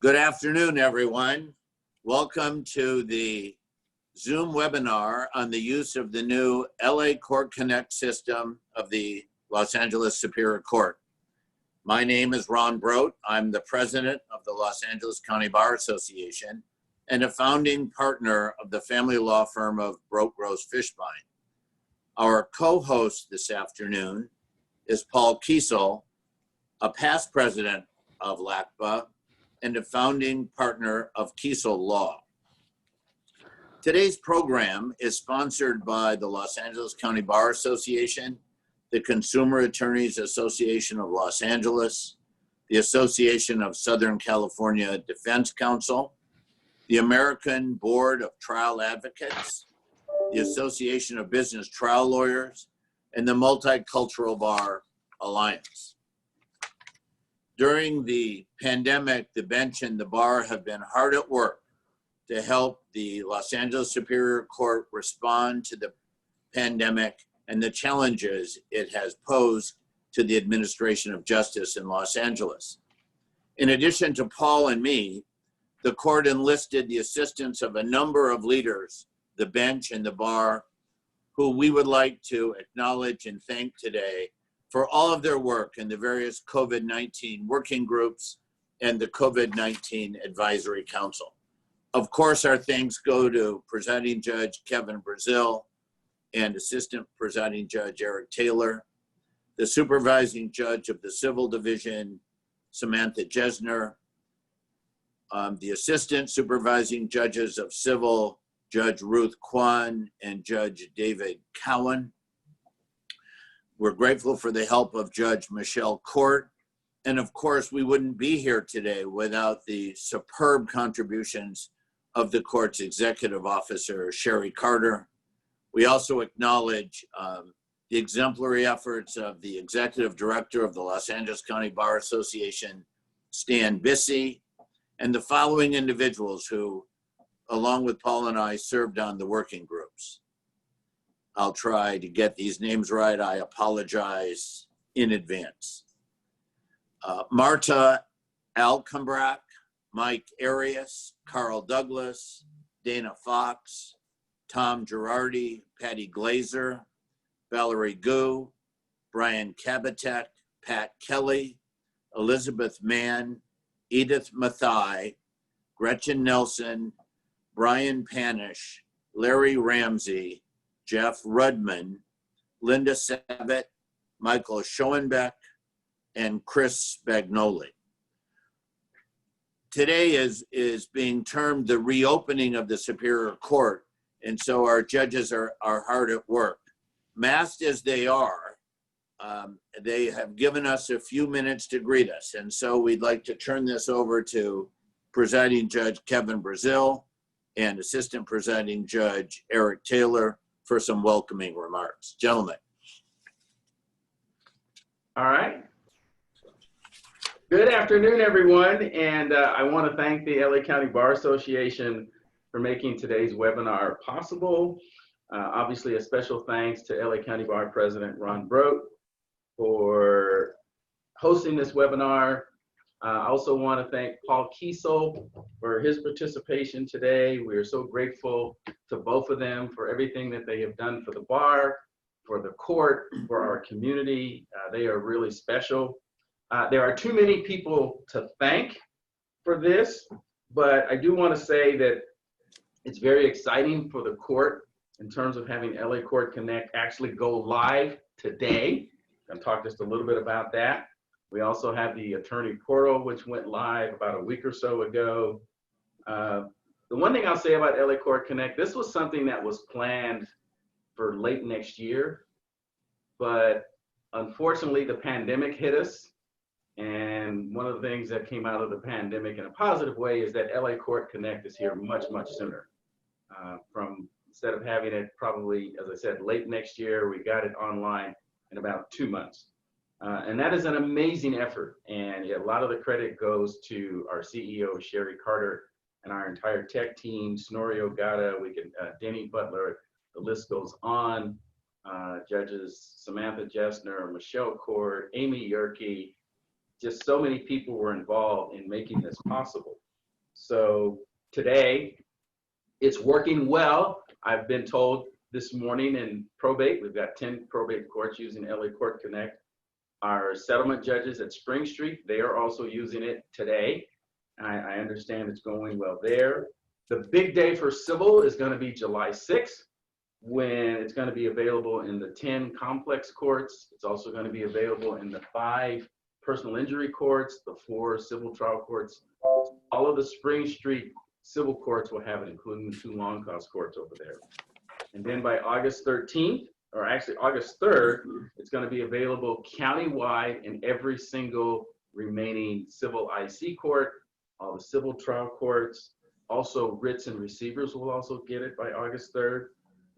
Good afternoon, everyone. Welcome to the Zoom webinar on the use of the new LACourtConnect system of the Los Angeles Superior Court. My name is Ron Brot. I'm the president of the Los Angeles County Bar Association and a founding partner of the family law firm of Brot, Fishbein. Our co-host this afternoon is Paul Kiesel, a past president of LACBA and a founding partner of Kiesel Law. Today's program is sponsored by the Los Angeles County Bar Association, the Consumer Attorneys Association of Los Angeles, the Association of Southern California Defense Counsel, the American Board of Trial Advocates, the Association of Business Trial Lawyers, and the Multicultural Bar Alliance. During the pandemic, the bench and the bar have been hard at work to help the Los Angeles Superior Court respond to the pandemic and the challenges it has posed to the administration of justice in Los Angeles. In addition to Paul and me, the court enlisted the assistance of a number of leaders, the bench and the bar, who we would like to acknowledge and thank today for all of their work in the various COVID-19 working groups and the COVID-19 Advisory Council. Of course, our thanks go to Presiding Judge Kevin Brazile and Assistant Presiding Judge Eric Taylor, the Supervising Judge of the Civil Division, Samantha Jesner, the Assistant Supervising Judges of Civil, Judge Ruth Kwan and Judge David Cowan. We're grateful for the help of Judge Michelle Court. And of course, we wouldn't be here today without the superb contributions of the court's executive officer, Sherry Carter. We also acknowledge the exemplary efforts of the executive director of the Los Angeles County Bar Association, Stan Bissey, and the following individuals who, along with Paul and I, served on the working groups. I'll try to get these names right. I apologize in advance. Marta Alcombrack, Mike Arias, Carl Douglas, Dana Fox, Tom Girardi, Patty Glazer, Valerie Gu, Brian Kabatek, Pat Kelly, Elizabeth Mann, Edith Mathai, Gretchen Nelson, Brian Panish, Larry Ramsey, Jeff Rudman, Linda Sabat, Michael Schoenbeck, and Chris Spagnoli. Today is being termed the reopening of the Superior Court, and so our judges are hard at work. Masked as they are, they have given us a few minutes to greet us, and so we'd like to turn this over to Presiding Judge Kevin Brazile and Assistant Presiding Judge Eric Taylor for some welcoming remarks. Gentlemen. All right. Good afternoon, everyone. And I want to thank the LA County Bar Association for making today's webinar possible. Obviously, a special thanks to LA County Bar President Ron Brot for hosting this webinar. I also want to thank Paul Kiesel for his participation today. We are so grateful to both of them for everything that they have done for the bar, for the court, for our community. They are really special. There are too many people to thank for this, but I do want to say that it's very exciting for the court in terms of having LACourtConnect actually go live today. I'll talk just a little bit about that. We also have the attorney portal, which went live about a week or so ago. The one thing I'll say about LACourtConnect, this was something that was planned for late next year, but unfortunately the pandemic hit us. And one of the things that came out of the pandemic in a positive way is that LACourtConnect is here much, much sooner. Instead of having it probably, as I said, late next year, we got it online in about 2 months. And that is an amazing effort. And a lot of the credit goes to our CEO, Sherry Carter, and our entire tech team, Snorri Ogata, Denny Butler, the list goes on. Judges Samantha Jesner, Michelle Court, Amy Yerke, just so many people were involved in making this possible. So today, it's working well. I've been told this morning in probate, we've got 10 probate courts using LACourtConnect. Our settlement judges at Spring Street, they are also using it today. I understand it's going well there. The big day for civil is going to be July 6th, when it's going to be available in the 10 complex courts. It's also going to be available in the 5 personal injury courts, the 4 civil trial courts. All of the Spring Street civil courts will have it, including the 2 long cause courts over there. And then by August 13th, or actually August 3rd, it's going to be available countywide in every single remaining civil IC court, all the civil trial courts. Also, writs and receivers will also get it by August 3rd.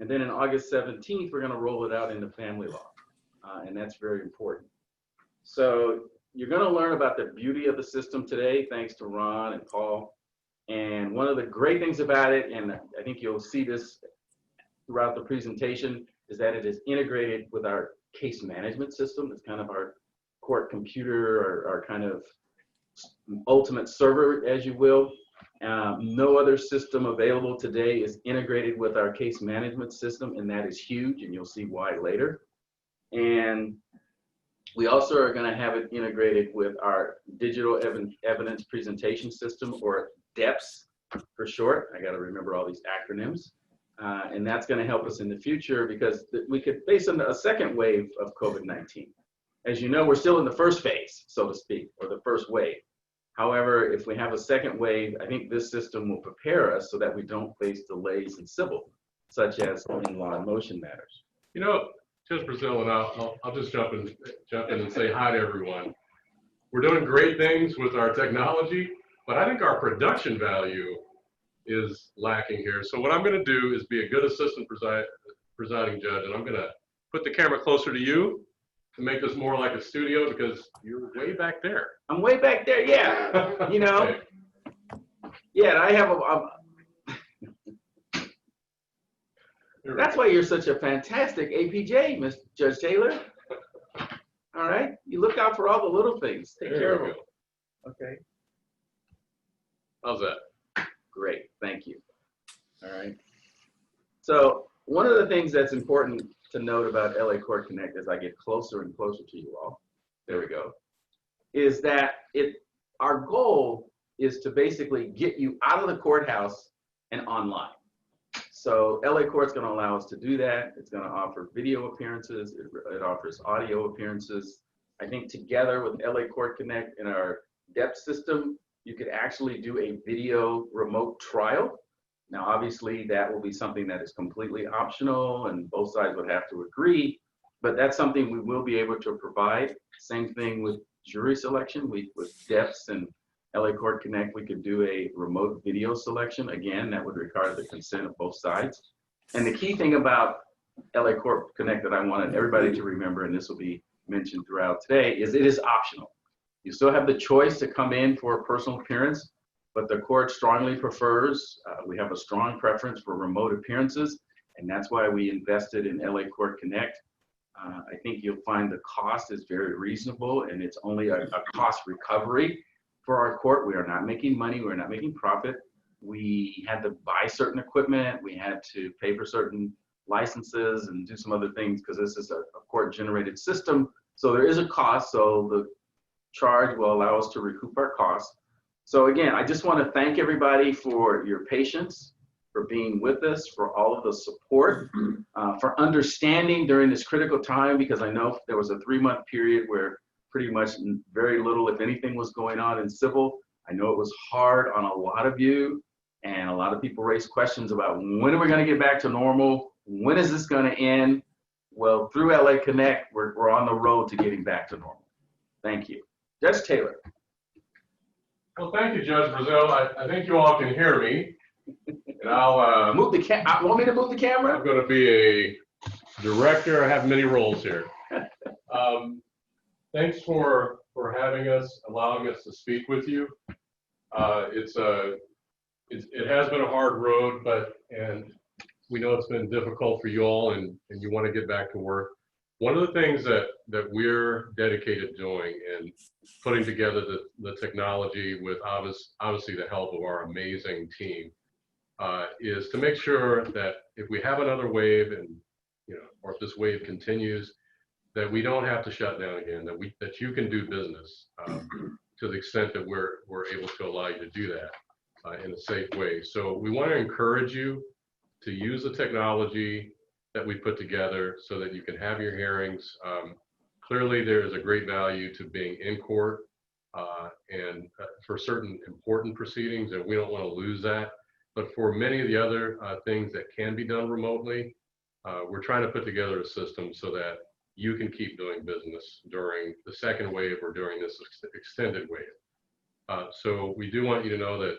And then in August 17th, we're going to roll it out into family law. And that's very important. So you're going to learn about the beauty of the system today, thanks to Ron and Paul. And one of the great things about it, and I think you'll see this throughout the presentation, is that it is integrated with our case management system. It's kind of our court computer, or our kind of ultimate server, as you will. No other system available today is integrated with our case management system, and that is huge, and you'll see why later. And we also are going to have it integrated with our digital evidence presentation system, or DEPS for short. I got to remember all these acronyms. And that's going to help us in the future, because we could face a second wave of COVID-19. As you know, we're still in the first phase, so to speak, or the first wave. However, if we have a second wave, I think this system will prepare us so that we don't face delays in civil, such as in law and motion matters. You know, Judge Brazile, and I'll just jump in and say hi to everyone. We're doing great things with our technology, but I think our production value is lacking here. So what I'm going to do is be a good assistant presiding judge, and I'm going to put the camera closer to you to make this more like a studio, because you're way back there. I'm way back there, yeah. You know, Okay. Yeah, I have that's why you're such a fantastic APJ, Mr. Judge Taylor. All right, you look out for all the little things. Take care of them. Okay. How's that? Great, thank you. All right. So one of the things that's important to note about LACourtConnect, as I get closer and closer to you all, there we go, is that our goal is to basically get you out of the courthouse and online. So LA Court's going to allow us to do that. It's going to offer video appearances. It offers audio appearances. I think together with LACourtConnect and our DEPS system, you could actually do a video remote trial. Now, obviously, that will be something that is completely optional, and both sides would have to agree, but that's something we will be able to provide. Same thing with jury selection. With DEPS and LACourtConnect, we could do a remote video selection. Again, that would require the consent of both sides. And the key thing about LACourtConnect that I wanted everybody to remember, and this will be mentioned throughout today, is it is optional. You still have the choice to come in for a personal appearance, but the court strongly prefers, we have a strong preference for remote appearances, and that's why we invested in LACourtConnect. I think you'll find the cost is very reasonable, and it's only a cost recovery for our court. We are not making money, we're not making profit. We had to buy certain equipment, we had to pay for certain licenses and do some other things, because this is a court-generated system. So there is a cost, so the charge will allow us to recoup our costs. So again, I just want to thank everybody for your patience, for being with us, for all of the support, for understanding during this critical time, because I know there was a 3-month period where pretty much very little, if anything, was going on in civil. I know it was hard on a lot of you, and a lot of people raised questions about when are we going to get back to normal? When is this going to end? Well, through LAConnect, we're on the road to getting back to normal. Thank you. Judge Taylor. Well, thank you, Judge Brazile. I think you all can hear me. And I'll Move the camera. Want me to move the camera? I'm going to be a director. I have many roles here. Thanks for having us, allowing us to speak with you. It has been a hard road, and we know it's been difficult for you all, and you want to get back to work. One of the things that we're dedicated doing and putting together the technology with obviously the help of our amazing team is to make sure that if we have another wave and, or if this wave continues, that we don't have to shut down again, that you can do business to the extent that we're able to allow you to do that in a safe way. So we want to encourage you to use the technology that we put together so that you can have your hearings. Clearly, there is a great value to being in court and for certain important proceedings, and we don't want to lose that. But for many of the other things that can be done remotely, we're trying to put together a system so that you can keep doing business during the second wave or during this extended wave. So we do want you to know that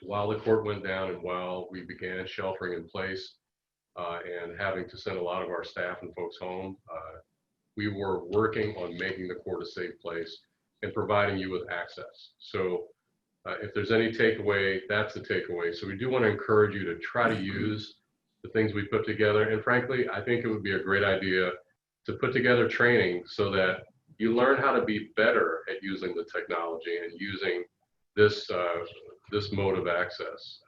while the court went down and while we began sheltering in place and having to send a lot of our staff and folks home, we were working on making the court a safe place and providing you with access. So if there's any takeaway, that's the takeaway. So we do want to encourage you to try to use the things we put together. And frankly, I think it would be a great idea to put together training so that you learn how to be better at using the technology and using this mode of access.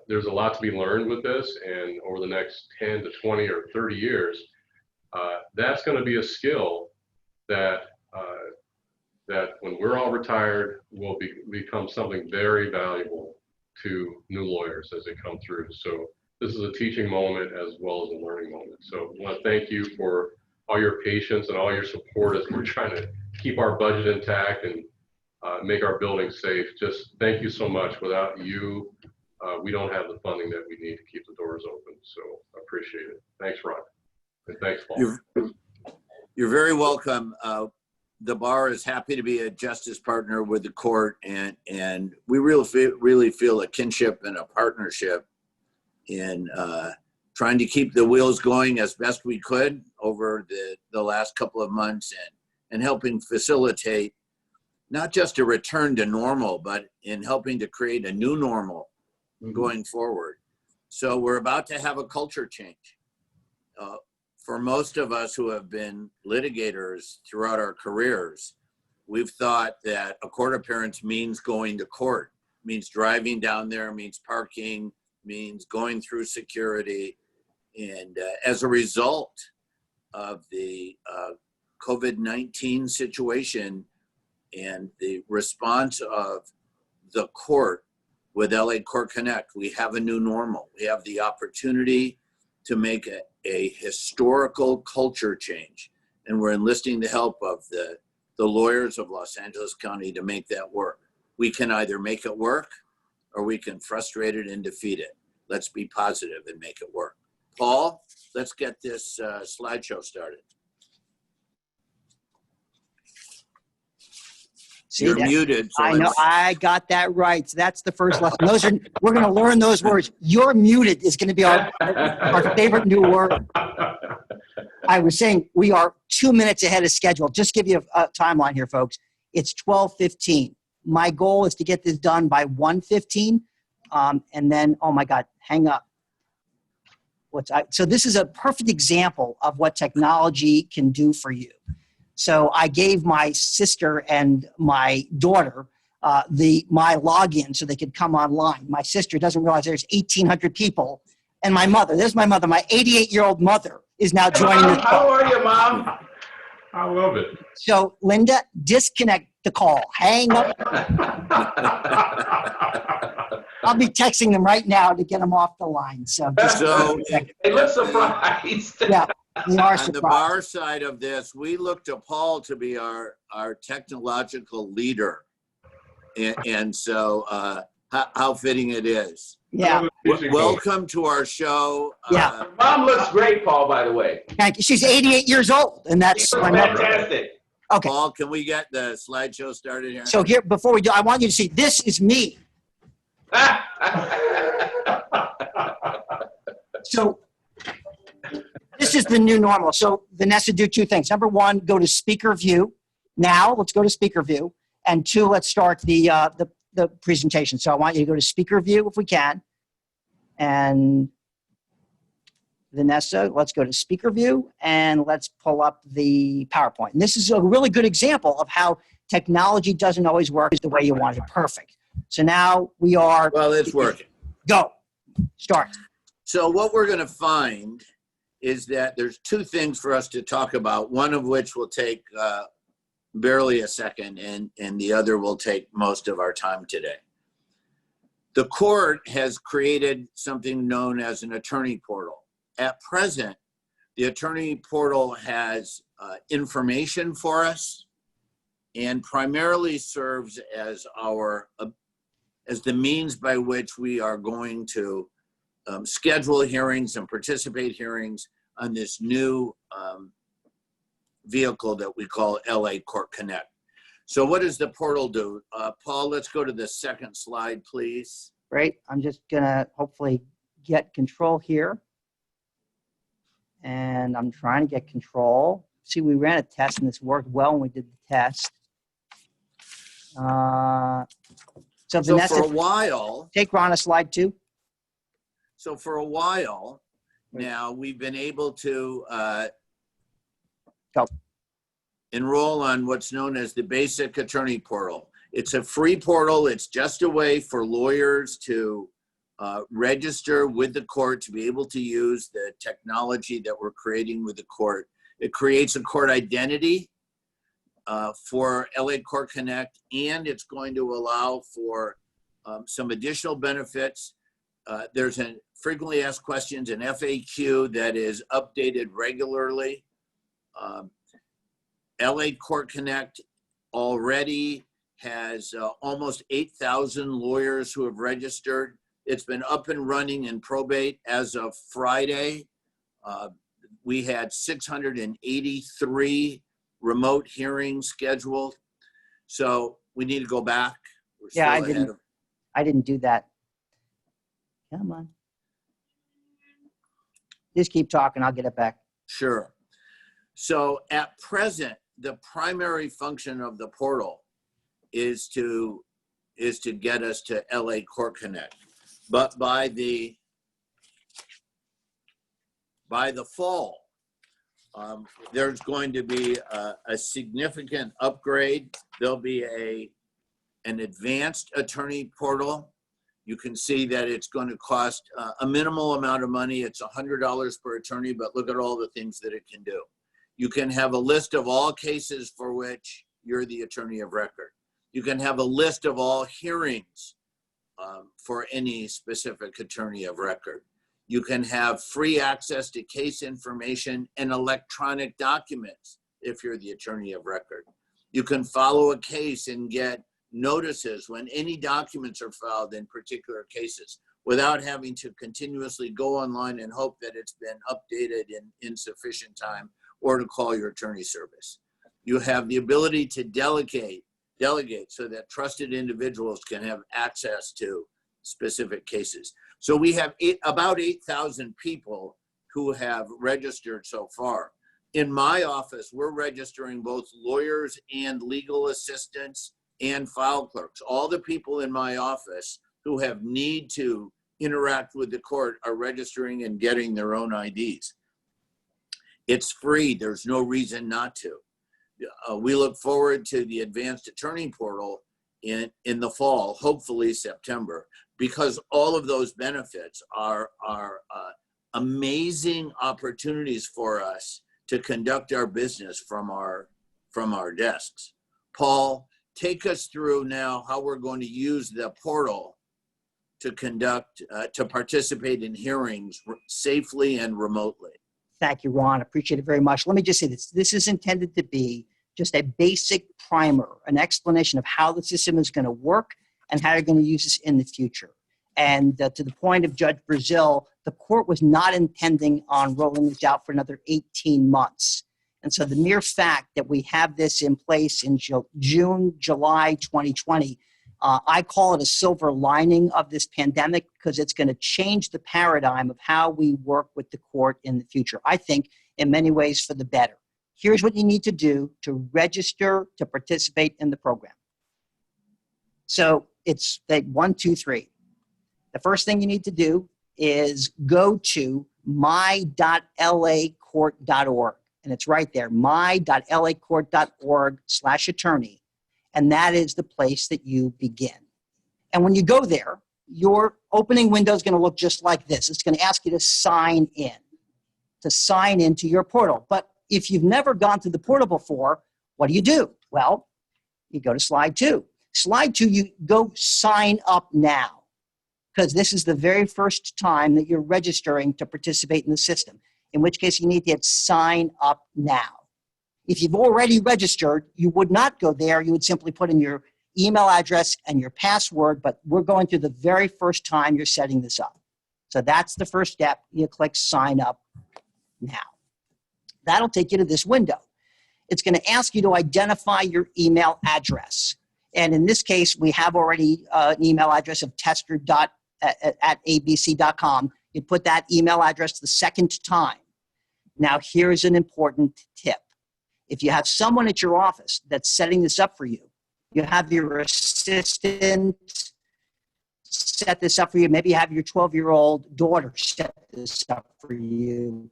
There's a lot to be learned with this, and over the next 10 to 20 or 30 years, that's going to be a skill that when we're all retired will become something very valuable to new lawyers as they come through. So this is a teaching moment as well as a learning moment. So I want to thank you for all your patience and all your support as we're trying to keep our budget intact and make our building safe. Just thank you so much. Without you, we don't have the funding that we need to keep the doors open. So I appreciate it. Thanks, Ron. And thanks, Paul. You're very welcome. The bar is happy to be a justice partner with the court, and we really feel a kinship and a partnership in trying to keep the wheels going as best we could over the last couple of months and helping facilitate not just a return to normal, but in helping to create a new normal going forward. So we're about to have a culture change. For most of us who have been litigators throughout our careers, we've thought that a court appearance means going to court, means driving down there, means parking, means going through security. And as a result of the COVID-19 situation and the response of the court with LACourtConnect, we have a new normal. We have the opportunity to make a historical culture change. And we're enlisting the help of the lawyers of Los Angeles County to make that work. We can either make it work or we can frustrate it and defeat it. Let's be positive and make it work. Paul, let's get this slideshow started. See, you're muted. So I know, I got that right. So that's the first lesson. We're going to learn those words. You're muted is going to be our favorite new word. I was saying we are 2 minutes ahead of schedule. Just give you a timeline here, folks. It's 12:15. My goal is to get this done by 1:15. And then, oh my God, hang up. So this is a perfect example of what technology can do for you. So I gave my sister and my daughter my login so they could come online. My sister doesn't realize there's 1,800 people. And my mother, there's my mother, my 88-year-old mother is now joining us. How are you, Mom? I love it. So Linda, disconnect the call. Hang up. I'll be texting them right now to get them off the line. So they look surprised. Yeah. We are on the bar side of this, we look to Paul to be our technological leader. And so how fitting it is. Yeah. Welcome to our show. Yeah. Mom looks great, Paul, by the way. Thank you. She's 88 years old, and that's fantastic. Okay. Paul, can we get the slideshow started here? So here, before we do, I want you to see, this is me. So this is the new normal. So Vanessa, do two things. Number one, go to speaker view. Now let's go to speaker view. And two, let's start the presentation. So I want you to go to speaker view if we can. And Vanessa, let's go to speaker view and let's pull up the PowerPoint. And this is a really good example of how technology doesn't always work the way you want it. Perfect. So now we are. Well, it's working. Go. Start. So what we're going to find is that there's two things for us to talk about, one of which will take barely a second, and the other will take most of our time today. The court has created something known as an attorney portal. At present, the attorney portal has information for us and primarily serves as as the means by which we are going to schedule hearings and participate hearings on this new vehicle that we call LACourtConnect. So what does the portal do? Paul, let's go to the second slide, please. Great. I'm just going to hopefully get control here. And I'm trying to get control. See, we ran a test and this worked well when we did the test. So Vanessa, for a while, take Ron a slide 2. So for a while now, we've been able to Go. enroll on what's known as the basic attorney portal. It's a free portal. It's just a way for lawyers to register with the court, to be able to use the technology that we're creating with the court. It creates a court identity for LACourtConnect, and it's going to allow for some additional benefits. There's a frequently asked questions, an FAQ that is updated regularly. LACourtConnect already has almost 8,000 lawyers who have registered. It's been up and running in probate as of Friday. We had 683 remote hearings scheduled. So we need to go back. We're Yeah, I didn't do that. Come on. Just keep talking. I'll get it back. Sure. So at present, the primary function of the portal is to get us to LACourtConnect. But by the fall, there's going to be a significant upgrade. There'll be an advanced attorney portal. You can see that it's going to cost a minimal amount of money. It's $100 per attorney, but look at all the things that it can do. You can have a list of all cases for which you're the attorney of record. You can have a list of all hearings for any specific attorney of record. You can have free access to case information and electronic documents if you're the attorney of record. You can follow a case and get notices when any documents are filed in particular cases without having to continuously go online and hope that it's been updated in insufficient time or to call your attorney service. You have the ability to delegate so that trusted individuals can have access to specific cases. So we have about 8,000 people who have registered so far. In my office, we're registering both lawyers and legal assistants and file clerks. All the people in my office who have need to interact with the court are registering and getting their own IDs. It's free. There's no reason not to. We look forward to the advanced attorney portal in the fall, hopefully September, because all of those benefits are amazing opportunities for us to conduct our business from our desks. Paul, take us through now how we're going to use the portal to participate in hearings safely and remotely. Thank you, Ron. Appreciate it very much. Let me just say this. This is intended to be just a basic primer, an explanation of how the system is going to work and how you're going to use this in the future. And to the point of Judge Brazile, the court was not intending on rolling this out for another 18 months. And so the mere fact that we have this in place in June, July 2020, I call it a silver lining of this pandemic because it's going to change the paradigm of how we work with the court in the future. I think in many ways for the better. Here's what you need to do to register to participate in the program. So it's like 1, 2, 3. The first thing you need to do is go to my.lacourt.org. And it's right there, my.lacourt.org/attorney. And that is the place that you begin. And when you go there, your opening window is going to look just like this. It's going to ask you to sign into your portal. But if you've never gone through the portal before, what do? Well, you go to slide 2. Slide 2, you go sign up now, because this is the very first time that you're registering to participate in the system, in which case you need to hit sign up now. If you've already registered, you would not go there. You would simply put in your email address and your password, but we're going through the very first time you're setting this up. So that's the first step. You click sign up now. That'll take you to this window. It's going to ask you to identify your email address. And in this case, we have already an email address of tester.abc.com. You put that email address the second time. Now, here's an important tip. If you have someone at your office that's setting this up for you, you have your assistant set this up for you. Maybe you have your 12-year-old daughter set this up for you.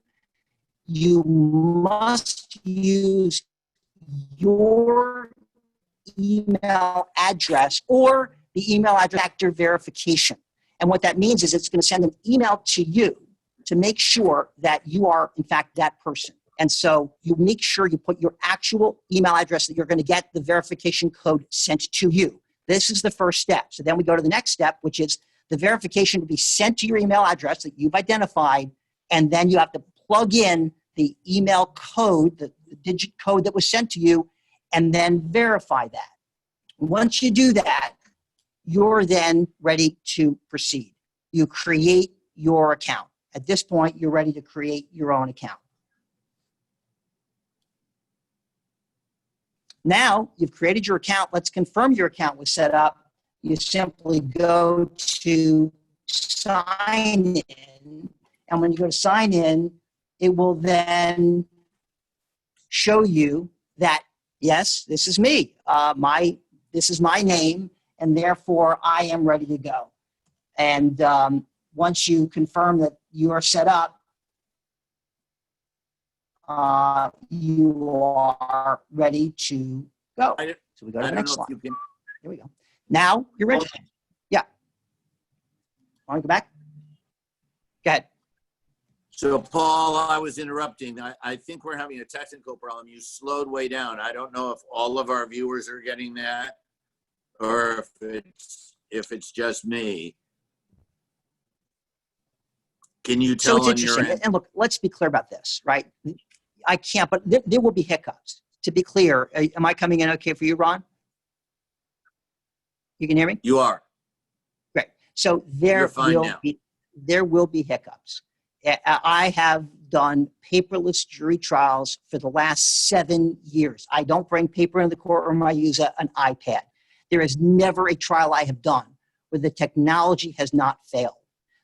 You must use your email address or the email address factor verification. And what that means is it's going to send an email to you to make sure that you are, in fact, that person. And so you make sure you put your actual email address that you're going to get the verification code sent to you. This is the first step. So then we go to the next step, which is the verification to be sent to your email address that you've identified, and then you have to plug in the email code, the digit code that was sent to you, and then verify that. Once you do that, you're then ready to proceed. You create your account. At this point, you're ready to create your own account. Now, you've created your account. Let's confirm your account was set up. You simply go to sign in. And when you go to sign in, it will then show you that, yes, this is me. This is my name, and therefore I am ready to go. And once you confirm that you are set up, you are ready to go. So we go to the next slide. Here we go. Now you're ready. Yeah. Want to go back? Go ahead. So, Paul, I was interrupting. I think we're having a technical problem. You slowed way down. I don't know if all of our viewers are getting that or if it's just me. Can you tell So it's on your interesting. end? And look, let's be clear about this, right? I can't, but there will be hiccups. To be clear, am I coming in okay for you, Ron? You can hear me? You are. Great. So there will be hiccups. I have done paperless jury trials for the last 7 years. I don't bring paper into the courtroom. I use an iPad. There is never a trial I have done where the technology has not failed.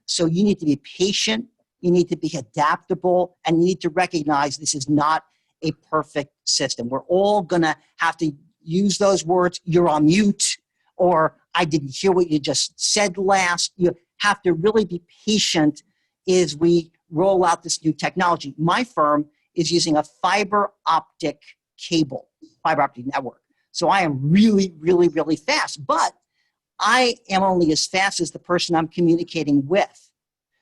So you need to be patient. You need to be adaptable, and you need to recognize this is not a perfect system. We're all going to have to use those words, you're on mute, or I didn't hear what you just said last. You have to really be patient as we roll out this new technology. My firm is using a fiber optic cable, fiber optic network. So I am really, really, really fast, but I am only as fast as the person I'm communicating with.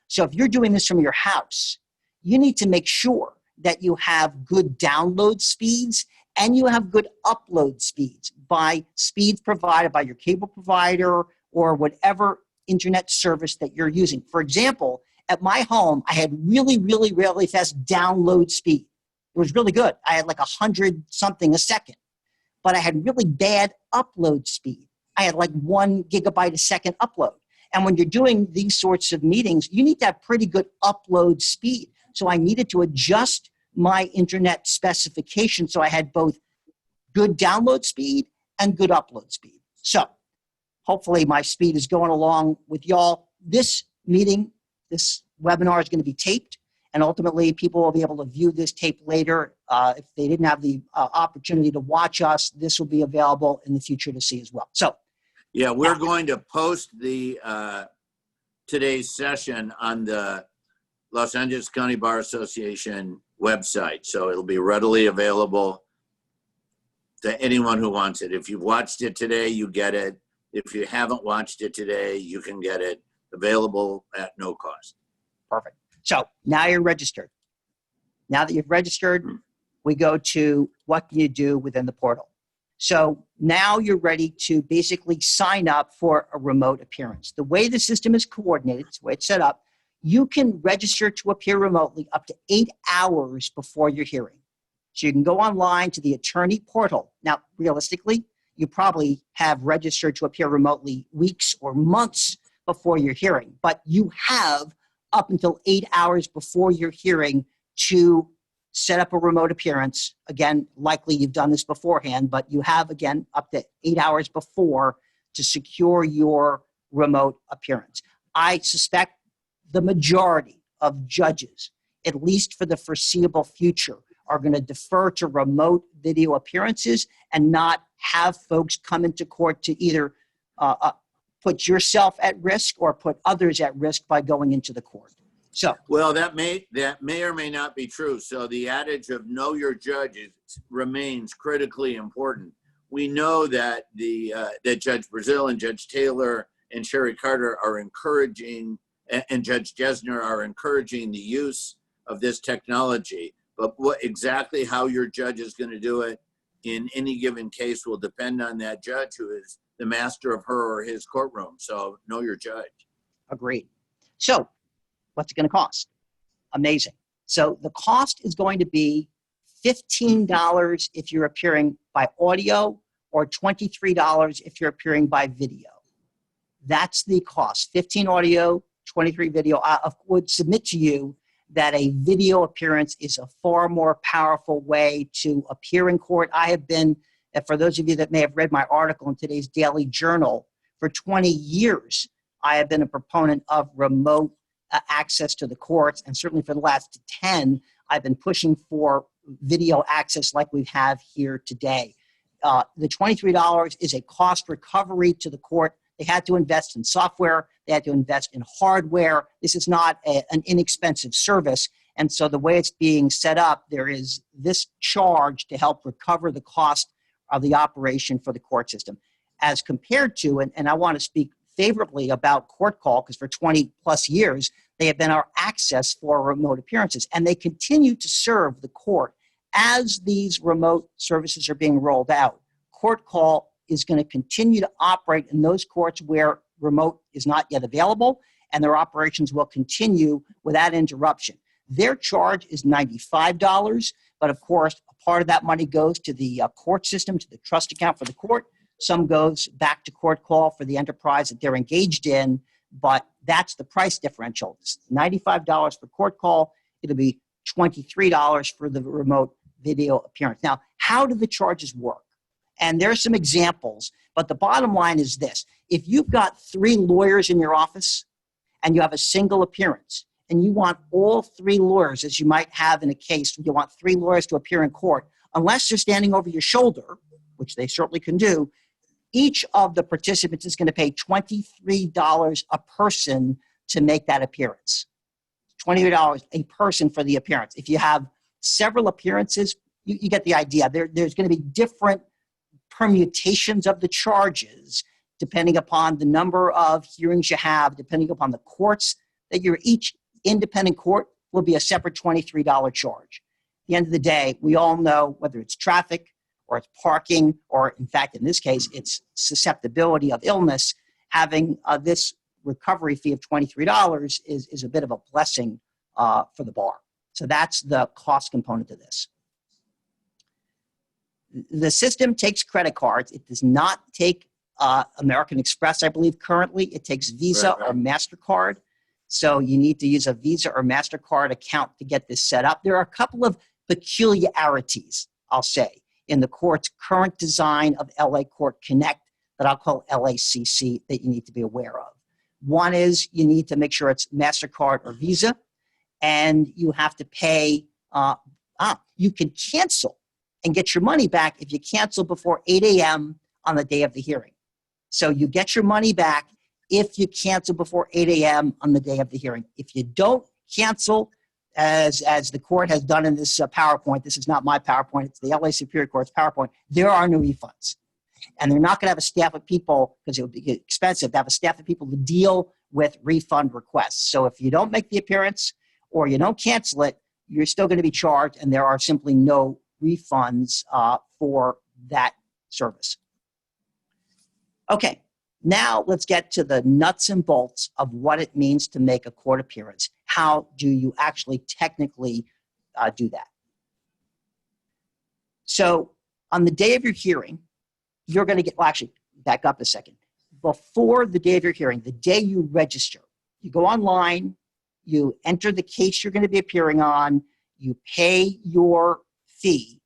So if you're doing this from your house, you need to make sure that you have good download speeds and you have good upload speeds by speeds provided by your cable provider or whatever internet service that you're using. For example, at my home, I had really, really, really fast download speed. It was really good. I had like 100 something a second, but I had really bad upload speed. I had like 1 gigabyte a second upload. And when you're doing these sorts of meetings, you need to have pretty good upload speed. So I needed to adjust my internet specification so I had both good download speed and good upload speed. So hopefully my speed is going along with y'all. This meeting, this webinar is going to be taped, and ultimately people will be able to view this tape later. If they didn't have the opportunity to watch us, this will be available in the future to see as well. So yeah, we're going to post the today's session on the Los Angeles County Bar Association website. So it'll be readily available to anyone who wants it. If you've watched it today, you get it. If you haven't watched it today, you can get it available at no cost. Perfect. So now you're registered. Now that you've registered, we go to what can you do within the portal. So now you're ready to basically sign up for a remote appearance. The way the system is coordinated, the way it's set up, you can register to appear remotely up to 8 hours before your hearing. So you can go online to the attorney portal. Now, realistically, you probably have registered to appear remotely weeks or months before your hearing, but you have up until 8 hours before your hearing to set up a remote appearance. Again, likely you've done this beforehand, but you have, again, up to 8 hours before to secure your remote appearance. I suspect the majority of judges, at least for the foreseeable future, are going to defer to remote video appearances and not have folks come into court to either put yourself at risk or put others at risk by going into the court. So, well, that may or may not be true. So the adage of know your judges remains critically important. We know that that Judge Brazile and Judge Taylor and Sherry Carter are encouraging, and Judge Jesner are encouraging the use of this technology. But exactly how your judge is going to do it in any given case will depend on that judge who is the master of her or his courtroom. So know your judge. agreed. So, what's it going to cost? Amazing. So the cost is going to be $15 if you're appearing by audio or $23 if you're appearing by video. That's the cost. 15 audio, 23 video. I would submit to you that a video appearance is a far more powerful way to appear in court. I have been, for those of you that may have read my article in today's Daily Journal, for 20 years, I have been a proponent of remote access to the courts, and certainly for the last 10, I've been pushing for video access like we have here today. The $23 is a cost recovery to the court. They had to invest in software. They had to invest in hardware. This is not an inexpensive service. And so the way it's being set up, there is this charge to help recover the cost of the operation for the court system. As compared to, and I want to speak favorably about Court Call, because for 20 plus years, they have been our access for remote appearances. And they continue to serve the court as these remote services are being rolled out. Court Call is going to continue to operate in those courts where remote is not yet available, and their operations will continue without interruption. Their charge is $95, but of course, a part of that money goes to the court system, to the trust account for the court. Some goes back to Court Call for the enterprise that they're engaged in, but that's the price differential. It's $95 for Court Call. It'll be $23 for the remote video appearance. Now, how do the charges work? And there's some examples, but the bottom line is this. If you've got 3 lawyers in your office and you have a single appearance, and you want all 3 lawyers, as you might have in a case, you want 3 lawyers to appear in court, unless they're standing over your shoulder, which they certainly can do, each of the participants is going to pay $23 a person to make that appearance. $23 a person for the appearance. If you have several appearances, you get the idea. There's going to be different permutations of the charges depending upon the number of hearings you have, depending upon the courts that you're. Each independent court will be a separate $23 charge. At the end of the day, we all know whether it's traffic or it's parking, or in fact, in this case, it's susceptibility of illness, having this recovery fee of $23 is a bit of a blessing for the bar. So that's the cost component of this. The system takes credit cards. It does not take American Express, I believe, currently. It takes Visa or MasterCard. So you need to use a Visa or MasterCard account to get this set up. There are a couple of peculiarities, I'll say, in the court's current design of LACourtConnect that I'll call LACC that you need to be aware of. One is you need to make sure it's MasterCard or Visa, and you have to pay, you can cancel and get your money back if you cancel before 8 a.m. on the day of the hearing. So you get your money back if you cancel before 8 a.m. on the day of the hearing. If you don't cancel, as the court has done in this PowerPoint. This is not my PowerPoint. It's the LA Superior Court's PowerPoint. There are no refunds. And they're not going to have a staff of people, because it would be expensive to have a staff of people to deal with refund requests. So if you don't make the appearance or you don't cancel it, you're still going to be charged, and there are simply no refunds for that service. Okay, now let's get to the nuts and bolts of what it means to make a court appearance. How do you actually technically do that? So on the day of your hearing, you're going to get, well, actually, back up a second. Before the day of your hearing, the day you register, you go online, you enter the case you're going to be appearing on, you pay your fee,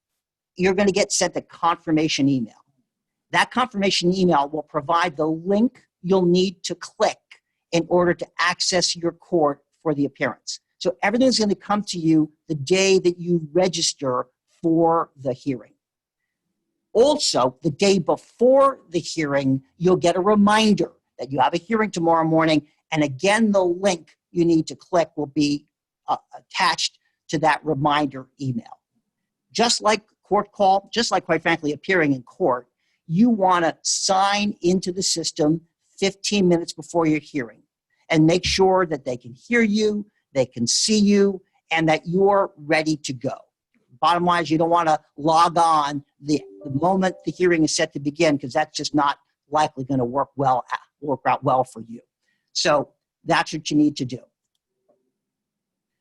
you're going to get sent a confirmation email. That confirmation email will provide the link you'll need to click in order to access your court for the appearance. So everything's going to come to you the day that you register for the hearing. Also, the day before the hearing, you'll get a reminder that you have a hearing tomorrow morning, and again, the link you need to click will be attached to that reminder email. Just like court call, just like, quite frankly, appearing in court, you want to sign into the system 15 minutes before your hearing and make sure that they can hear you, they can see you, and that you're ready to go. Bottom line is, you don't want to log on the moment the hearing is set to begin, because that's just not likely going to work out well for you. So that's what you need to do.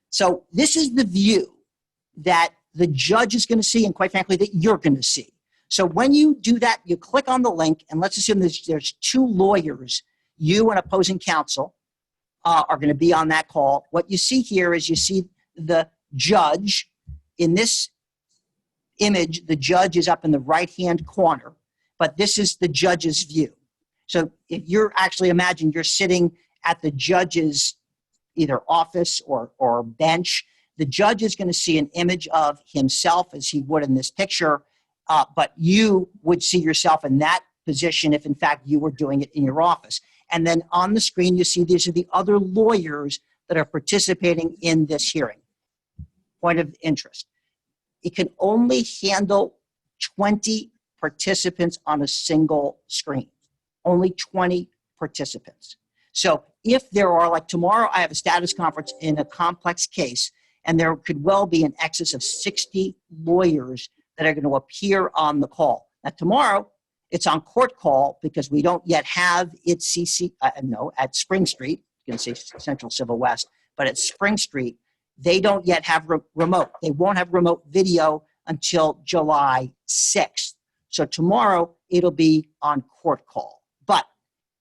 So this is the view that the judge is going to see, and quite frankly, that you're going to see. So when you do that, you click on the link, and let's assume there's two lawyers, you and opposing counsel, are going to be on that call. What you see here is you see the judge. In this image, the judge is up in the right-hand corner, but this is the judge's view. So if you're actually, imagine you're sitting at the judge's either office or bench, the judge is going to see an image of himself as he would in this picture, but you would see yourself in that position if in fact you were doing it in your office. And then on the screen, you see these are the other lawyers that are participating in this hearing. Point of interest. It can only handle 20 participants on a single screen. Only 20 participants. So if there are, like tomorrow, I have a status conference in a complex case, and there could well be an excess of 60 lawyers that are going to appear on the call. Now tomorrow, it's on court call because we don't yet have it at Spring Street, you can say Central Civil West, but at Spring Street, they don't yet have remote. They won't have remote video until July 6th. So tomorrow, it'll be on court call. But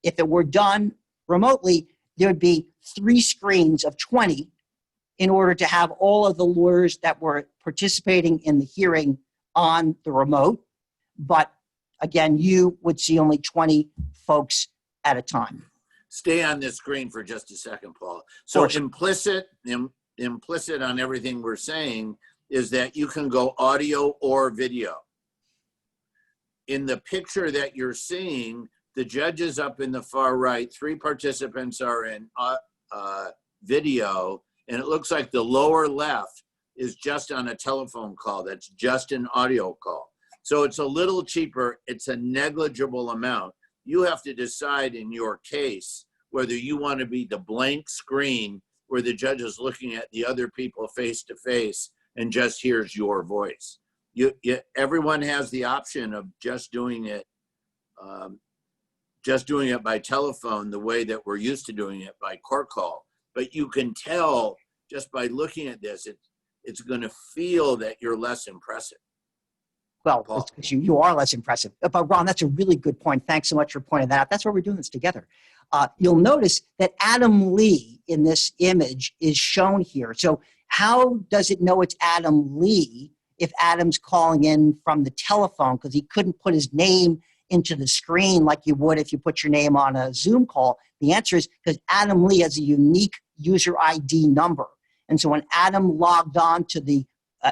if it were done remotely, there would be 3 screens of 20 in order to have all of the lawyers that were participating in the hearing on the remote. But again, you would see only 20 folks at a time. Stay on this screen for just a second, Paul. So implicit on everything we're saying is that you can go audio or video. In the picture that you're seeing, the judge is up in the far right, 3 participants are in video, and it looks like the lower left is just on a telephone call. That's just an audio call. So it's a little cheaper. It's a negligible amount. You have to decide in your case whether you want to be the blank screen where the judge is looking at the other people face to face and just hears your voice. Everyone has the option of just doing it by telephone the way that we're used to doing it by court call. But you can tell just by looking at this, it's going to feel that you're less impressive. Well, it's because you are less impressive. But Ron, that's a really good point. Thanks so much for pointing that out. That's why we're doing this together. You'll notice that Adam Lee in this image is shown here. So how does it know it's Adam Lee if Adam's calling in from the telephone, because he couldn't put his name into the screen like you would if you put your name on a Zoom call? The answer is because Adam Lee has a unique user ID number. And so when Adam logged on to the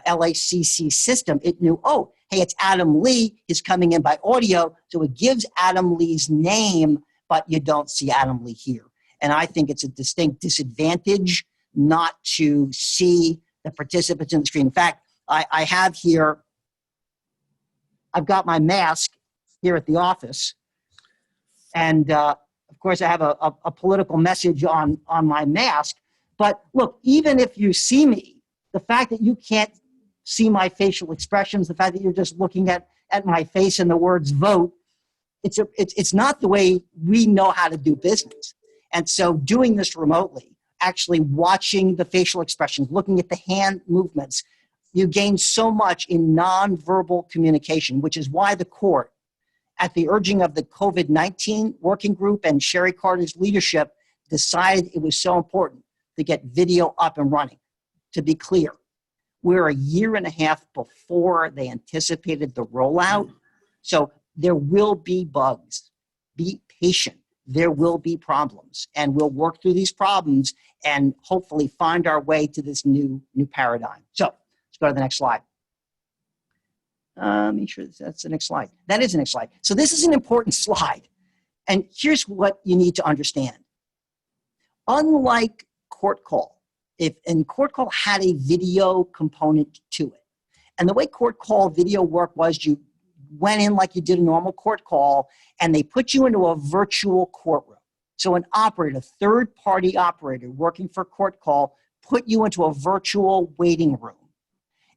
LACC system, it knew, oh, hey, it's Adam Lee. He's coming in by audio. So it gives Adam Lee's name, but you don't see Adam Lee here. And I think it's a distinct disadvantage not to see the participants in the screen. In fact, I have here, I've got my mask here at the office. And of course, I have a political message on my mask. But look, even if you see me, the fact that you can't see my facial expressions, the fact that you're just looking at my face and the words vote, it's not the way we know how to do business. And so doing this remotely, actually watching the facial expressions, looking at the hand movements, you gain so much in nonverbal communication, which is why the court, at the urging of the COVID-19 working group and Sherry Carter's leadership, decided it was so important to get video up and running. To be clear, we're a year and a half before they anticipated the rollout. So there will be bugs. Be patient. There will be problems. And we'll work through these problems and hopefully find our way to this new paradigm. So let's go to the next slide. Make sure that's the next slide. That is the next slide. So this is an important slide. And here's what you need to understand. Unlike court call, court call had a video component to it. And the way court call video worked was you went in like you did a normal court call, and they put you into a virtual courtroom. So an operator, a third-party operator working for court call, put you into a virtual waiting room.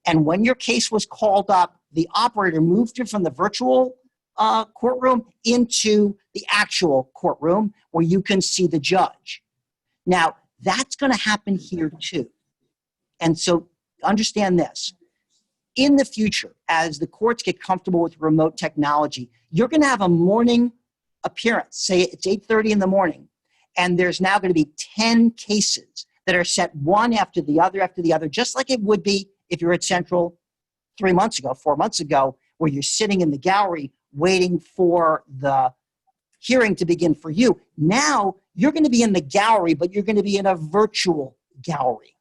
And when your case was called up, the operator moved you from the virtual courtroom into the actual courtroom where you can see the judge. Now, that's going to happen here too. And so understand this. In the future, as the courts get comfortable with remote technology, you're going to have a morning appearance. Say it's 8:30 in the morning, and there's now going to be 10 cases that are set one after the other, just like it would be if you're at Central 4 months ago, where you're sitting in the gallery waiting for the hearing to begin for you. Now, you're going to be in the gallery, but you're going to be in a virtual gallery.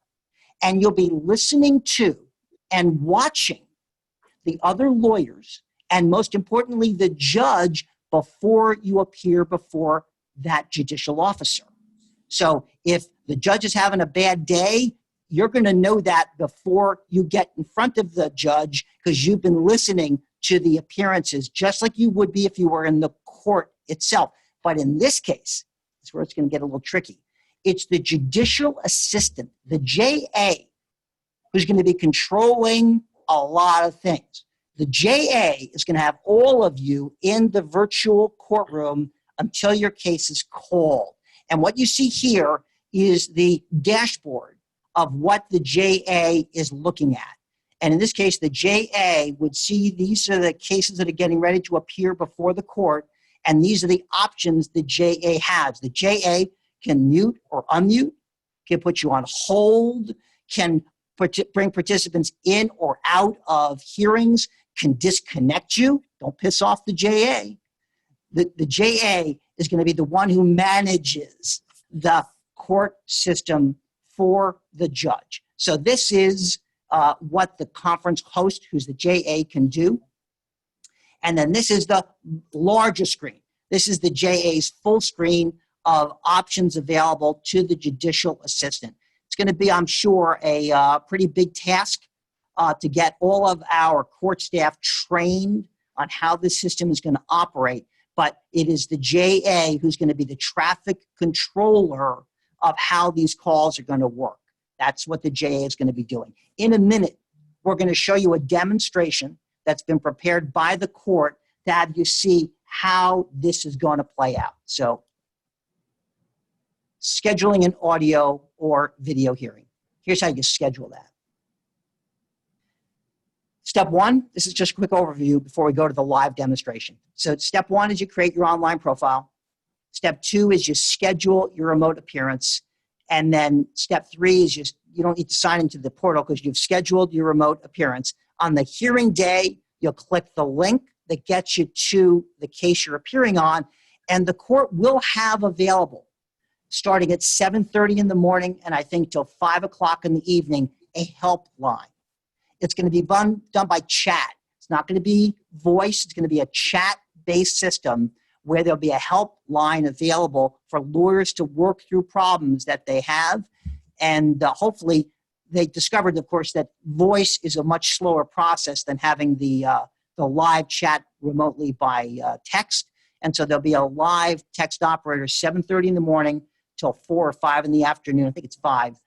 And you'll be listening to and watching the other lawyers, and most importantly, the judge, before you appear before that judicial officer. So if the judge is having a bad day, you're going to know that before you get in front of the judge, because you've been listening to the appearances, just like you would be if you were in the court itself. But in this case, that's where it's going to get a little tricky. It's the judicial assistant, the JA, who's going to be controlling a lot of things. The JA is going to have all of you in the virtual courtroom until your case is called. And what you see here is the dashboard of what the JA is looking at. And in this case, the JA would see these are the cases that are getting ready to appear before the court, and these are the options the JA has. The JA can mute or unmute, can put you on hold, can bring participants in or out of hearings, can disconnect you. Don't piss off the JA. The JA is going to be the one who manages the court system for the judge. So this is what the conference host, who's the JA, can do. And then this is the larger screen. This is the JA's full screen of options available to the judicial assistant. It's going to be, I'm sure, a pretty big task to get all of our court staff trained on how this system is going to operate. But it is the JA who's going to be the traffic controller of how these calls are going to work. That's what the JA is going to be doing. In a minute, we're going to show you a demonstration that's been prepared by the court to have you see how this is going to play out. So, scheduling an audio or video hearing. Here's how you schedule that. Step one, this is just a quick overview before we go to the live demonstration. So step one is you create your online profile. Step two is you schedule your remote appearance. And then step three is you don't need to sign into the portal because you've scheduled your remote appearance. On the hearing day, you'll click the link that gets you to the case you're appearing on, and the court will have available, starting at 7:30 in the morning and I think till 5 o'clock in the evening, a helpline. It's going to be done by chat. It's not going to be voice. It's going to be a chat-based system where there'll be a helpline available for lawyers to work through problems that they have. And hopefully they discovered, of course, that voice is a much slower process than having the live chat remotely by text. And so there'll be a live text operator 7:30 in the morning till 4 or 5 in the afternoon. I think it's 5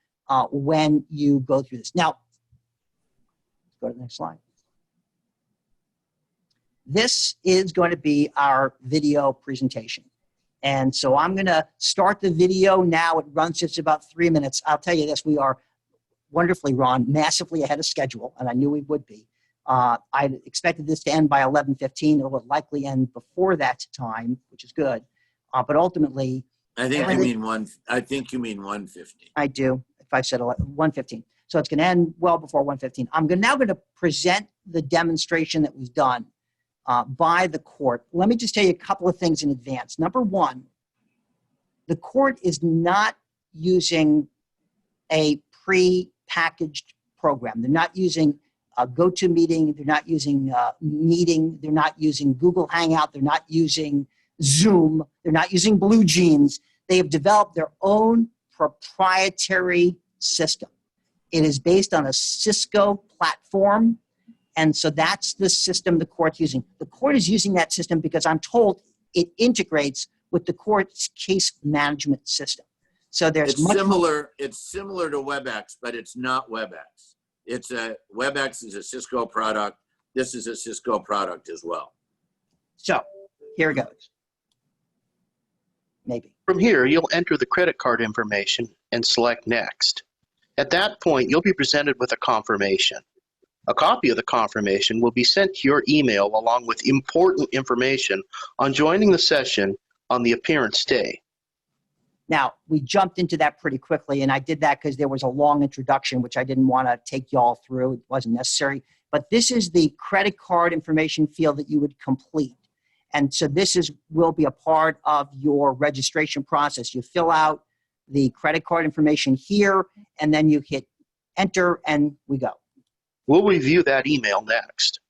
when you go through this. Now, let's go to the next slide. This is going to be our video presentation. And so I'm going to start the video now. It runs just about 3 minutes. I'll tell you this, we are wonderfully, Ron, massively ahead of schedule, and I knew we would be. I expected this to end by 11:15. It will likely end before that time, which is good. But ultimately, I think you mean 1:15. I do. If I said 1:15, so it's going to end well before 1:15. I'm now going to present the demonstration that was done by the court. Let me just tell you a couple of things in advance. Number one, the court is not using a pre-packaged program. They're not using GoToMeeting. They're not using Meeting. They're not using Google Hangout. They're not using Zoom. They're not using Blue Jeans. They have developed their own proprietary system. It is based on a Cisco platform. And so that's the system the court's using. The court is using that system because I'm told it integrates with the court's case management system. So there's It's similar to WebEx, but it's not WebEx. WebEx is a Cisco product. This is a Cisco product as well. So here it goes. Maybe. From here, you'll enter the credit card information and select Next. At that point, you'll be presented with a confirmation. A copy of the confirmation will be sent to your email along with important information on joining the session on the appearance day. Now, we jumped into that pretty quickly, and I did that because there was a long introduction, which I didn't want to take y'all through. It wasn't necessary. But this is the credit card information field that you would complete. And so this will be a part of your registration process. You fill out the credit card information here, and then you hit enter, and we go. We'll review that email next.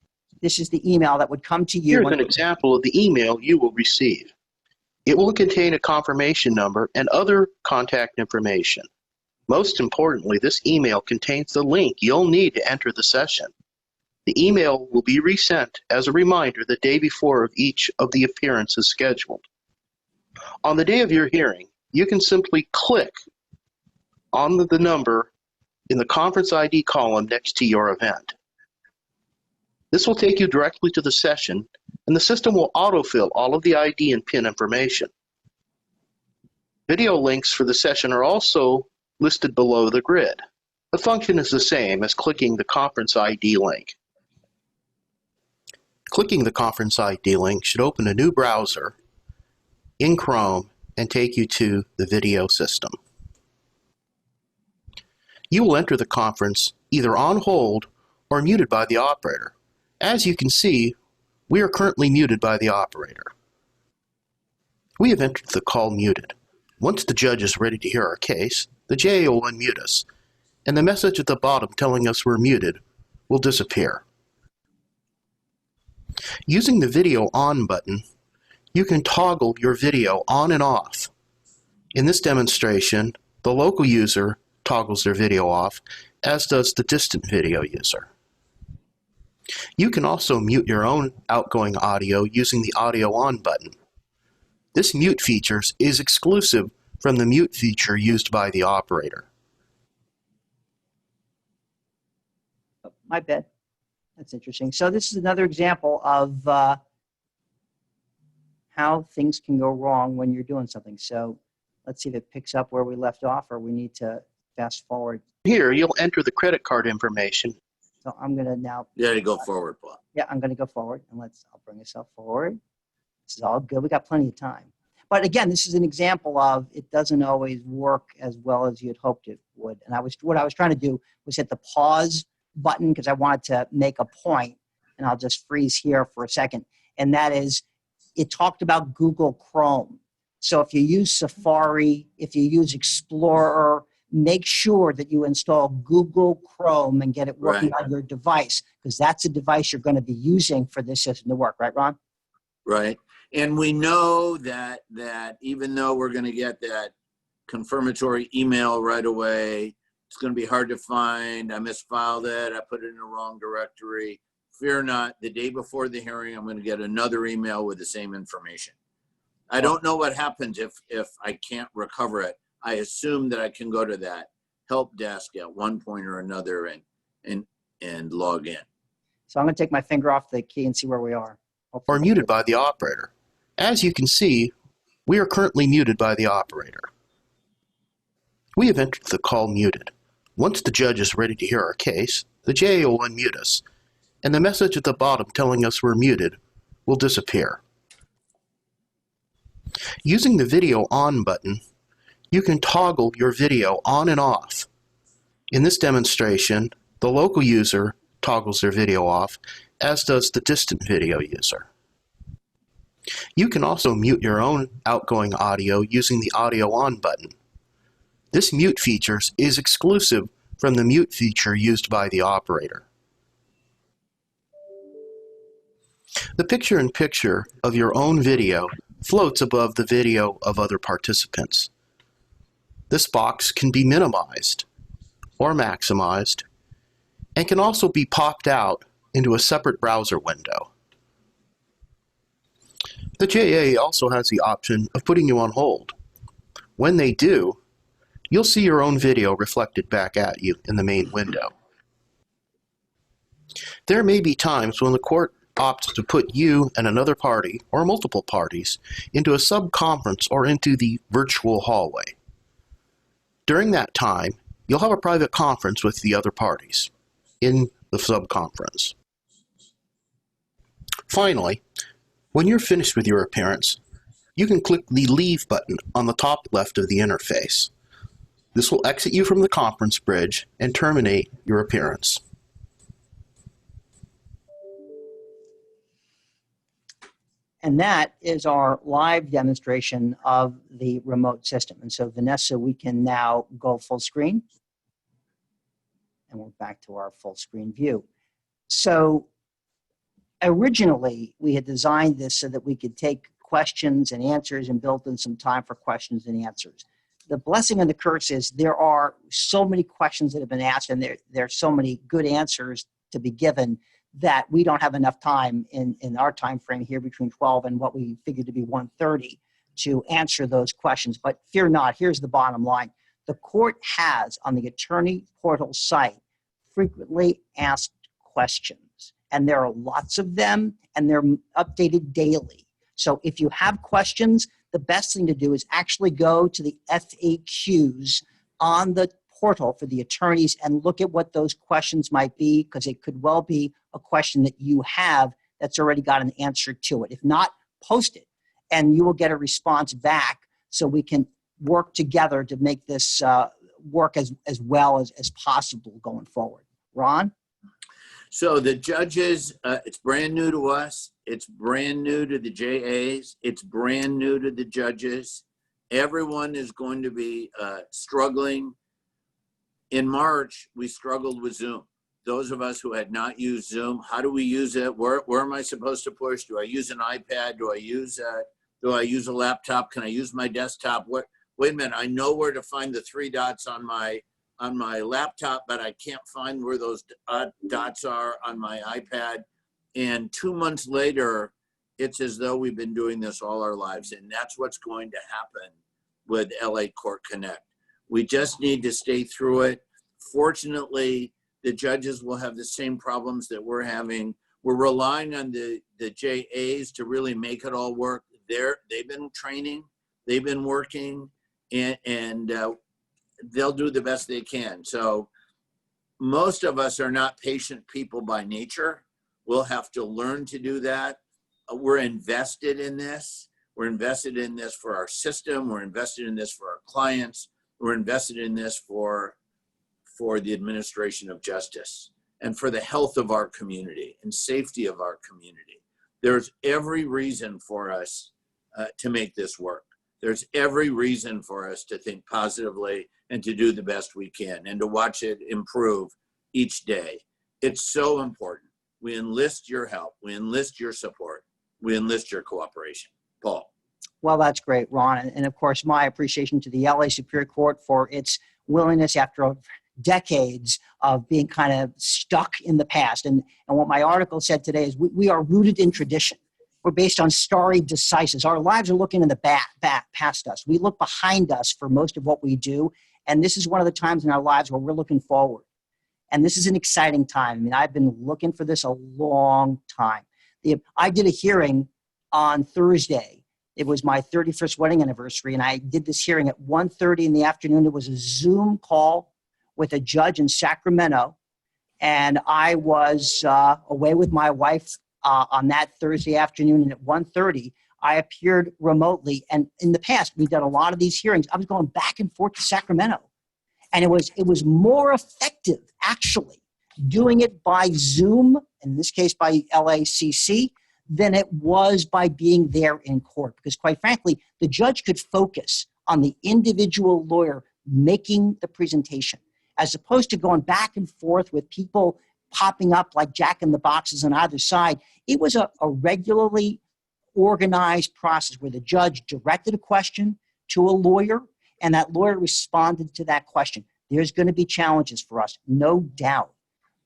This is the email that would come to you. Here's an example of the email you will receive. It will contain a confirmation number and other contact information. Most importantly, this email contains the link you'll need to enter the session. The email will be resent as a reminder the day before of each of the appearances scheduled. On the day of your hearing, you can simply click on the number in the conference ID column next to your event. This will take you directly to the session, and the system will autofill all of the ID and PIN information. Video links for the session are also listed below the grid. The function is the same as clicking the conference ID link. Clicking the conference ID link should open a new browser in Chrome and take you to the video system. You will enter the conference either on hold or muted by the operator. As you can see, we are currently muted by the operator. We have entered the call muted. Once the judge is ready to hear our case, the JA will unmute us, and the message at the bottom telling us we're muted will disappear. Using the Video On button, you can toggle your video on and off. In this demonstration, the local user toggles their video off, as does the distant video user. You can also mute your own outgoing audio using the Audio On button. This mute feature is exclusive from the mute feature used by the operator. Oh, my bad. That's interesting. So this is another example of how things can go wrong when you're doing something. So let's see if it picks up where we left off, or we need to fast forward. Here, you'll enter the credit card information. So I'm going to now. You gotta go forward, Paul. Yeah, I'm going to go forward, and I'll bring myself forward. This is all good. We got plenty of time. But again, this is an example of it doesn't always work as well as you'd hoped it would. And what I was trying to do was hit the pause button because I wanted to make a point, and I'll just freeze here for a second. And that is, it talked about Google Chrome. So if you use Safari, if you use Explorer, make sure that you install Google Chrome and get it working on your device, because that's a device you're going to be using for this system to work. Right, Ron? Right. And we know that even though we're going to get that confirmatory email right away. It's going to be hard to find. I misfiled it. I put it in the wrong directory. Fear not, the day before the hearing, I'm going to get another email with the same information. I don't know what happens if I can't recover it. I assume that I can go to that help desk at one point or another and log in. So I'm going to take my finger off the key and see where we are. Or muted by the operator. As you can see, we are currently muted by the operator. We have entered the call muted. Once the judge is ready to hear our case, the JA will unmute us, and the message at the bottom telling us we're muted will disappear. Using the video on button, you can toggle your video on and off. In this demonstration, the local user toggles their video off, as does the distant video user. You can also mute your own outgoing audio using the audio on button. This mute feature is exclusive from the mute feature used by the operator. The picture-in-picture of your own video floats above the video of other participants. This box can be minimized or maximized and can also be popped out into a separate browser window. The JA also has the option of putting you on hold. When they do, you'll see your own video reflected back at you in the main window. There may be times when the court opts to put you and another party, or multiple parties, into a sub-conference or into the virtual hallway. During that time, you'll have a private conference with the other parties in the sub-conference. Finally, when you're finished with your appearance, you can click the Leave button on the top left of the interface. This will exit you from the conference bridge and terminate your appearance. And that is our live demonstration of the remote system. And so Vanessa, we can now go full screen. And we're back to our full screen view. So originally, we had designed this so that we could take questions and answers and built in some time for questions and answers. The blessing and the curse is there are so many questions that have been asked and there are so many good answers to be given that we don't have enough time in our time frame here between 12 and what we figured to be 1:30 to answer those questions. But fear not, here's the bottom line. The court has on the attorney portal site frequently asked questions, and there are lots of them, and they're updated daily. So if you have questions, the best thing to do is actually go to the FAQs on the portal for the attorneys and look at what those questions might be, because it could well be a question that you have that's already got an answer to it. If not, post it, and you will get a response back so we can work together to make this work as well as possible going forward. Ron? So the judges, it's brand new to us. It's brand new to the JAs. It's brand new to the judges. Everyone is going to be struggling. In March, we struggled with Zoom. Those of us who had not used Zoom, how do we use it? Where am I supposed to push? Do I use an iPad? Do I use a laptop? Can I use my desktop? Wait a minute, I know where to find the 3 dots on my laptop, but I can't find where those dots are on my iPad. And 2 months later, it's as though we've been doing this all our lives. And that's what's going to happen with LACourtConnect. We just need to stay through it. Fortunately, the judges will have the same problems that we're having. We're relying on the JAs to really make it all work. They've been training, they've been working, and they'll do the best they can. So most of us are not patient people by nature. We'll have to learn to do that. We're invested in this. We're invested in this for our system. We're invested in this for our clients. We're invested in this for the administration of justice and for the health of our community and safety of our community. There's every reason for us to make this work. There's every reason for us to think positively and to do the best we can and to watch it improve each day. It's so important. We enlist your help. We enlist your support. We enlist your cooperation. Paul. Well, that's great, Ron. And of course, my appreciation to the LA Superior Court for its willingness after decades of being kind of stuck in the past. And what my article said today is we are rooted in tradition. We're based on stare decisis. Our lives are looking in the back past us. We look behind us for most of what we do. And this is one of the times in our lives where we're looking forward. And this is an exciting time. I mean, I've been looking for this a long time. I did a hearing on Thursday. It was my 31st wedding anniversary, and I did this hearing at 1:30 in the afternoon. It was a Zoom call with a judge in Sacramento, and I was away with my wife on that Thursday afternoon, and at 1:30, I appeared remotely. And in the past, we've done a lot of these hearings. I was going back and forth to Sacramento, and it was more effective, actually, doing it by Zoom, in this case by LACC, than it was by being there in court. Because quite frankly, the judge could focus on the individual lawyer making the presentation, as opposed to going back and forth with people popping up like jack in the boxes on either side. It was a regularly organized process where the judge directed a question to a lawyer, and that lawyer responded to that question. There's going to be challenges for us, no doubt.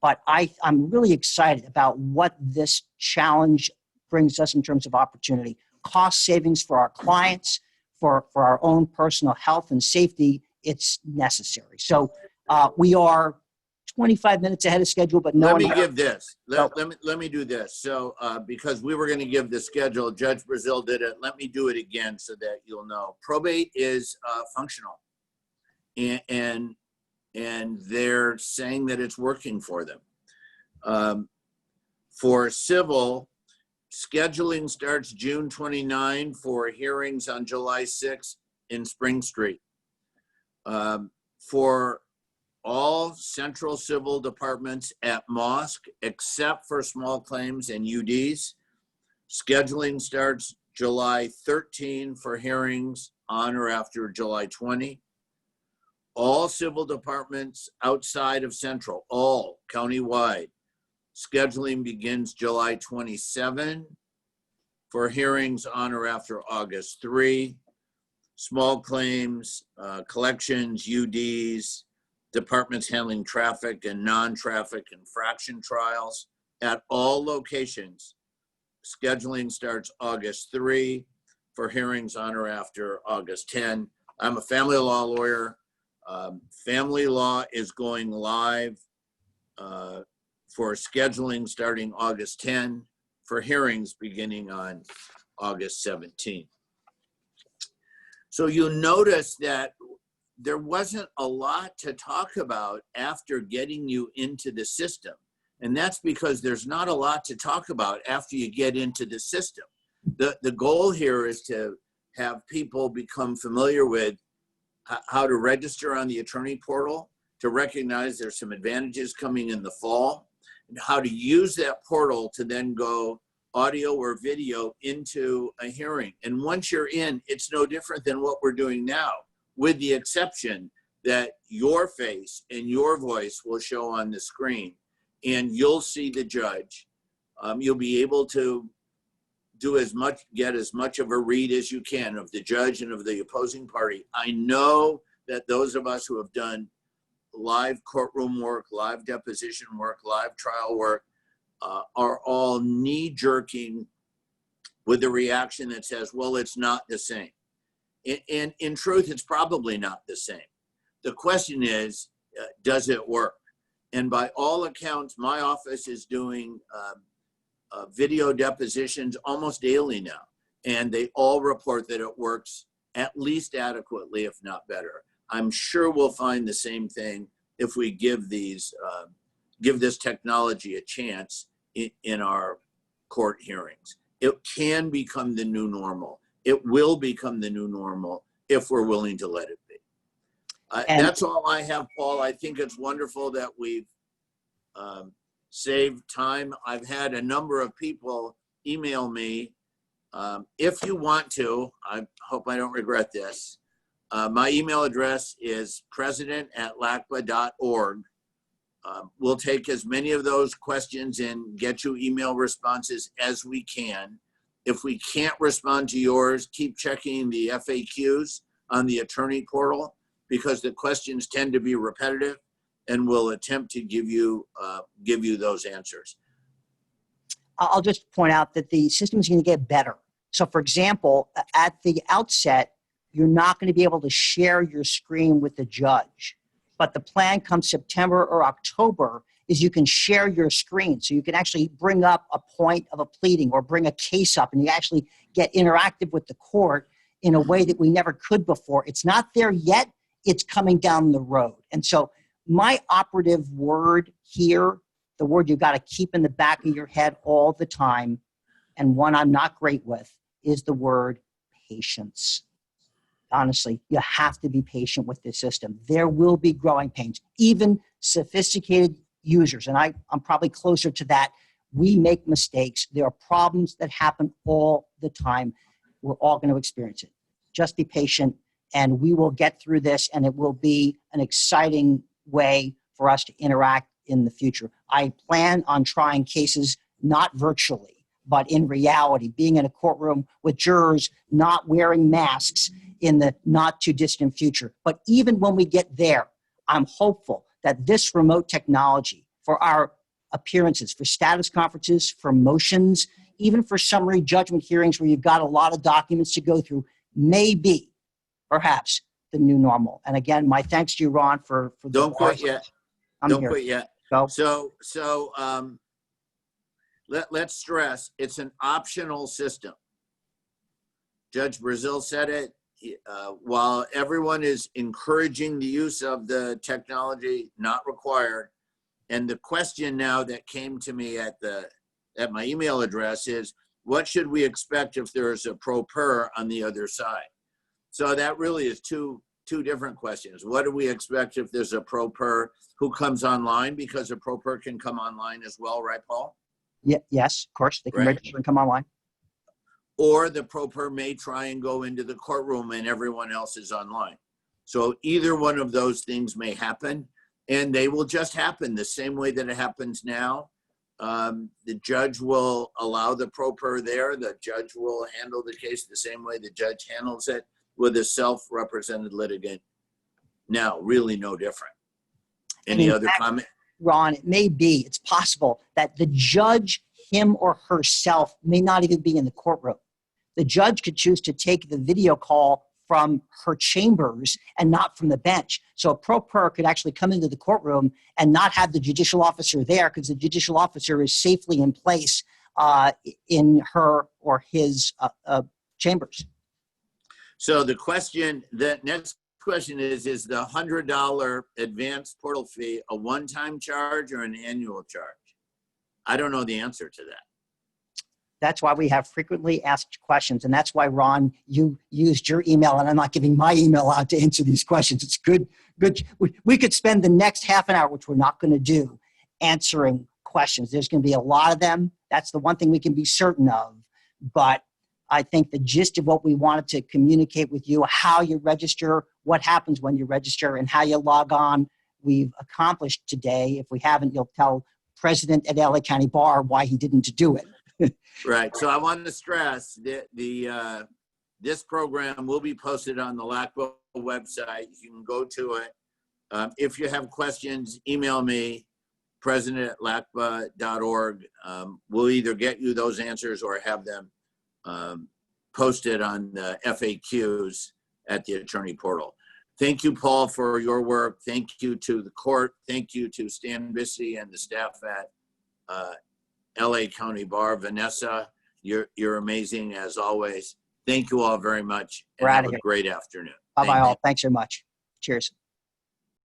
But I'm really excited about what this challenge brings us in terms of opportunity, cost savings for our clients, for our own personal health and safety. It's necessary. So we are 25 minutes ahead of schedule, but Let me give this. Let me do this. So because we were going to give the schedule, Judge Brazile did it. Let me do it again so that you'll know. Probate is functional, and they're saying that it's working for them. For civil, scheduling starts June 29 for hearings on July 6 in Spring Street. For all central civil departments at MOSC, except for small claims and UDs, scheduling starts July 13 for hearings on or after July 20. All civil departments outside of central, all countywide, scheduling begins July 27 for hearings on or after August 3. Small claims, collections, UDs, departments handling traffic and non-traffic infraction trials at all locations. Scheduling starts August 3 for hearings on or after August 10. I'm a family law lawyer. Family law is going live for scheduling starting August 10, for hearings beginning on August 17. So you'll notice that there wasn't a lot to talk about after getting you into the system. And that's because there's not a lot to talk about after you get into the system. The goal here is to have people become familiar with how to register on the attorney portal, to recognize there's some advantages coming in the fall, and how to use that portal to then go audio or video into a hearing. And once you're in, it's no different than what we're doing now, with the exception that your face and your voice will show on the screen, and you'll see the judge. You'll be able to get as much of a read as you can of the judge and of the opposing party. I know that those of us who have done live courtroom work, live deposition work, live trial work, are all knee-jerking with the reaction that says, well, it's not the same. And in truth, it's probably not the same. The question is, does it work? And by all accounts, my office is doing video depositions almost daily now. And they all report that it works at least adequately, if not better. I'm sure we'll find the same thing if we give this technology a chance in our court hearings. It can become the new normal. It will become the new normal if we're willing to let it be. That's all I have, Paul. I think it's wonderful that we've saved time. I've had a number of people email me. If you want to, I hope I don't regret this. My email address is president@lacba.org. We'll take as many of those questions and get you email responses as we can. If we can't respond to yours, keep checking the FAQs on the attorney portal, because the questions tend to be repetitive, and we'll attempt to give you those answers. I'll just point out that the system is going to get better. So for example, at the outset, you're not going to be able to share your screen with the judge. But the plan come September or October is you can share your screen. So you can actually bring up a point of a pleading or bring a case up, and you actually get interactive with the court in a way that we never could before. It's not there yet. It's coming down the road. And so my operative word here, the word you got to keep in the back of your head all the time, and one I'm not great with, is the word patience. Honestly, you have to be patient with this system. There will be growing pains. Even sophisticated users, and I'm probably closer to that, we make mistakes. There are problems that happen all the time. We're all going to experience it. Just be patient, and we will get through this, and it will be an exciting way for us to interact in the future. I plan on trying cases not virtually, but in reality, being in a courtroom with jurors not wearing masks in the not too distant future. But even when we get there, I'm hopeful that this remote technology for our appearances, for status conferences, for motions, even for summary judgment hearings where you've got a lot of documents to go through, may be perhaps the new normal. And again, my thanks to you, Ron, for Don't quit yet. Don't quit yet. Go. Let's stress, it's an optional system. Judge Brazile said it. While everyone is encouraging the use of the technology, not required. And the question now that came to me at my email address is, what should we expect if there's a pro per on the other side? So that really is two different questions. What do we expect if there's a pro per who comes online? Because a pro per can come online as well, right, Paul? Yeah, yes, of course. They can Right. register and come online. Or the pro per may try and go into the courtroom and everyone else is online. So either one of those things may happen, and they will just happen the same way that it happens now. The judge will allow the pro per there. The judge will handle the case the same way the judge handles it with a self-represented litigant. Now, really no different. Any in other fact, comment? Ron, it's possible that the judge, him or herself, may not even be in the courtroom. The judge could choose to take the video call from her chambers and not from the bench. So a pro per could actually come into the courtroom and not have the judicial officer there, because the judicial officer is safely in place in her or his chambers. So the next question is the $100 advanced portal fee a one-time charge or an annual charge? I don't know the answer to that. That's why we have frequently asked questions. And that's why, Ron, you used your email, and I'm not giving my email out to answer these questions. It's good. We could spend the next half an hour, which we're not going to do, answering questions. There's going to be a lot of them. That's the one thing we can be certain of. But I think the gist of what we wanted to communicate with you, how you register, what happens when you register, and how you log on, we've accomplished today. If we haven't, you'll tell President at LA County Bar why he didn't do it. Right. So I want to stress that this program will be posted on the LACBA website. You can go to it. If you have questions, email me, president@lacba.org. We'll either get you those answers or have them posted on the FAQs at the attorney portal. Thank you, Paul, for your work. Thank you to the court. Thank you to Stan Bissey and the staff at LA County Bar. Vanessa, you're amazing as always. Thank you all very much. And We're have outta a here. great afternoon. Bye-bye Thank you. all. Thanks so much. Cheers.